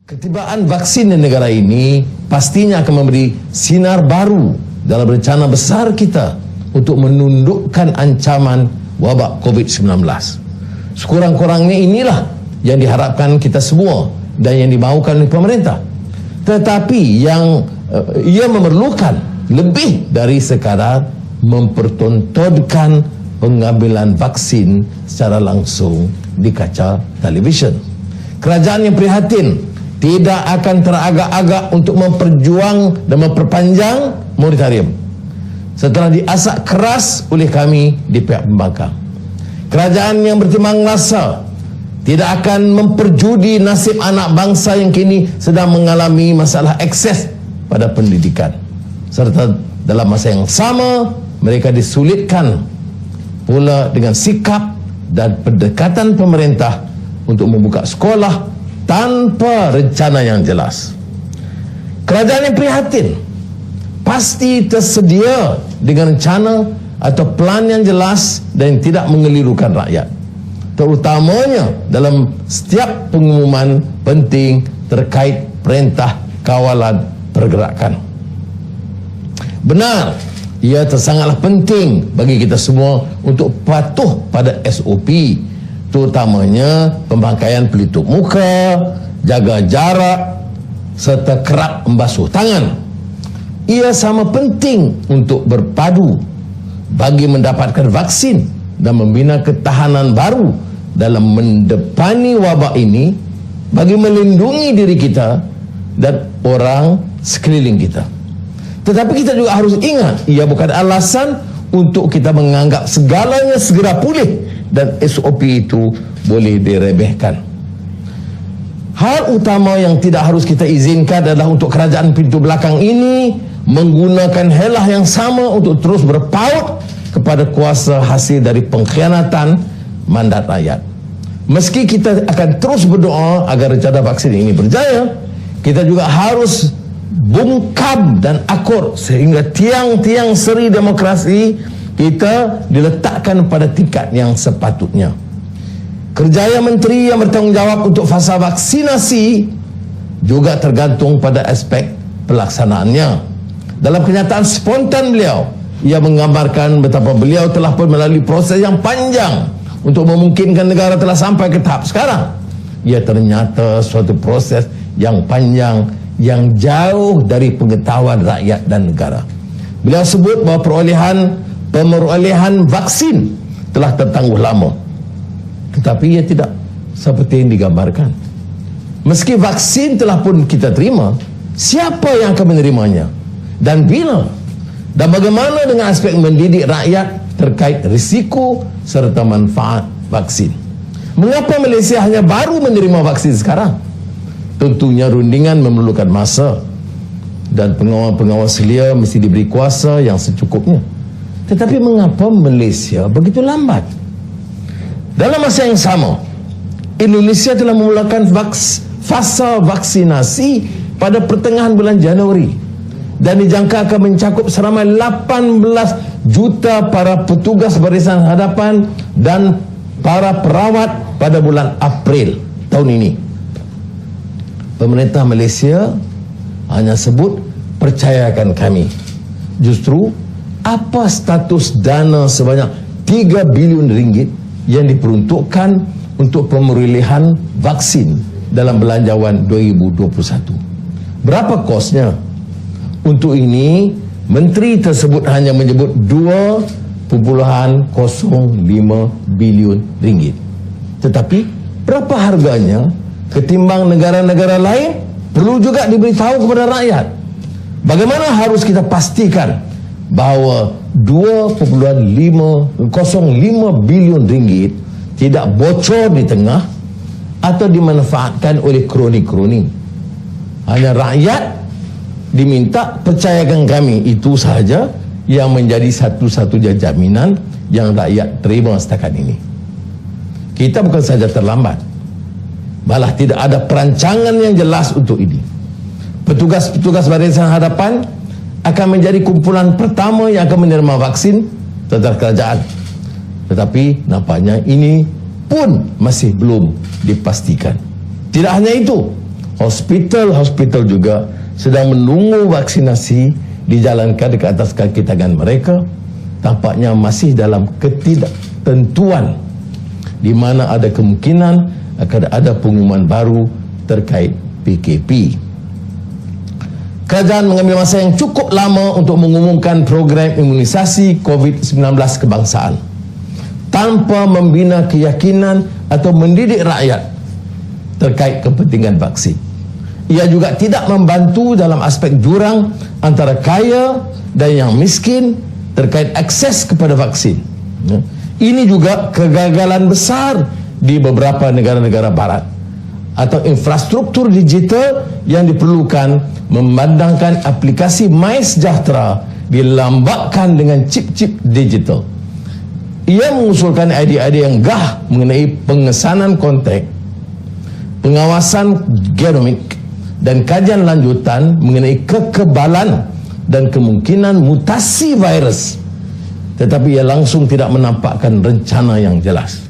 Ketibaan vaksin di negara ini pastinya akan memberi sinar baru dalam rencana besar kita untuk menundukkan ancaman wabak COVID-19. Sekurang-kurangnya inilah yang diharapkan kita semua dan yang dimaukan oleh pemerintah. Tetapi yang ia memerlukan lebih dari sekadar mempertontonkan pengambilan vaksin secara langsung di kaca televisyen. Kerajaan yang prihatin tidak akan teragak-agak untuk memperjuang dan memperpanjang moratorium setelah diasak keras oleh kami di pihak pembangkang. Kerajaan yang bertimbang rasa tidak akan memperjudi nasib anak bangsa yang kini sedang mengalami masalah akses pada pendidikan, serta dalam masa yang sama mereka disulitkan pula dengan sikap dan pendekatan pemerintah untuk membuka sekolah tanpa rencana yang jelas. Kerajaan yang prihatin pasti tersedia dengan rencana atau plan yang jelas dan tidak mengelirukan rakyat, terutamanya dalam setiap pengumuman penting terkait perintah kawalan pergerakan. Benar, ia sangatlah penting bagi kita semua untuk patuh pada SOP, terutamanya pemakaian pelitup muka, jaga jarak serta kerap membasuh tangan. Ia sama penting untuk berpadu bagi mendapatkan vaksin dan membina ketahanan baru dalam mendepani wabak ini bagi melindungi diri kita dan orang sekeliling kita. Tetapi kita juga harus ingat, ia bukan alasan untuk kita menganggap segalanya segera pulih dan SOP itu boleh diremehkan. Hal utama yang tidak harus kita izinkan adalah untuk kerajaan pintu belakang ini menggunakan helah yang sama untuk terus berpaut kepada kuasa hasil dari pengkhianatan mandat rakyat. Meski kita akan terus berdoa agar rencana vaksin ini berjaya, kita juga harus bungkam dan akur sehingga tiang-tiang seri demokrasi kita diletakkan pada tingkat yang sepatutnya. Kerjaya menteri yang bertanggungjawab untuk fasa vaksinasi juga tergantung pada aspek pelaksanaannya. Dalam kenyataan spontan beliau, ia menggambarkan betapa beliau telah pun melalui proses yang panjang untuk memungkinkan negara telah sampai ke tahap sekarang. Ia ternyata suatu proses yang panjang yang jauh dari pengetahuan rakyat dan negara. Beliau sebut bahawa pemerolehan vaksin telah tertangguh lama, tetapi ia tidak seperti yang digambarkan. Meski vaksin telah pun kita terima, siapa yang akan menerimanya dan bila, dan bagaimana dengan aspek mendidik rakyat terkait risiko serta manfaat vaksin? Mengapa Malaysia hanya baru menerima vaksin sekarang? Tentunya rundingan memerlukan masa dan pengawal-pengawal selia mesti diberi kuasa yang secukupnya. Tetapi mengapa Malaysia begitu lambat? Dalam masa yang sama, Indonesia telah memulakan fasa vaksinasi pada pertengahan bulan Januari dan dijangka akan mencakup seramai 18 juta para petugas barisan hadapan dan para perawat pada bulan April tahun ini. Pemerintah Malaysia hanya sebut percayakan kami. Justru apa status dana sebanyak 3 bilion ringgit yang diperuntukkan untuk pemerolehan vaksin dalam belanjawan 2021? Berapa kosnya? Untuk ini, menteri tersebut hanya menyebut 2.05 bilion ringgit. Tetapi berapa harganya ketimbang negara-negara lain perlu juga diberitahu kepada rakyat. Bagaimana harus kita pastikan bahawa 2.05 bilion ringgit tidak bocor di tengah atau dimanfaatkan oleh kroni-kroni. Hanya rakyat diminta percayakan kami, itu sahaja yang menjadi satu-satunya jaminan yang rakyat terima setakat ini. Kita bukan saja terlambat, malah tidak ada perancangan yang jelas untuk ini. Petugas-petugas barisan hadapan akan menjadi kumpulan pertama yang akan menerima vaksin tentara kerajaan. Tetapi nampaknya ini pun masih belum dipastikan. Tidak hanya itu, Hospital-hospital juga sedang menunggu vaksinasi dijalankan ke atas kaki tangan mereka. Tampaknya masih dalam ketidaktentuan, di mana ada kemungkinan akan ada pengumuman baru terkait PKP. Kerajaan mengambil masa yang cukup lama untuk mengumumkan program imunisasi COVID-19 kebangsaan tanpa membina keyakinan atau mendidik rakyat terkait kepentingan vaksin. Ia juga tidak membantu dalam aspek jurang antara kaya dan yang miskin terkait akses kepada vaksin. Ini juga kegagalan besar di beberapa negara-negara barat. Atau infrastruktur digital yang diperlukan memandangkan aplikasi MySejahtera dilambatkan dengan chip-chip digital. Ia mengusulkan idea-idea yang gah mengenai pengesanan kontak, pengawasan genomik dan kajian lanjutan mengenai kekebalan dan kemungkinan mutasi virus, tetapi ia langsung tidak menampakkan rencana yang jelas.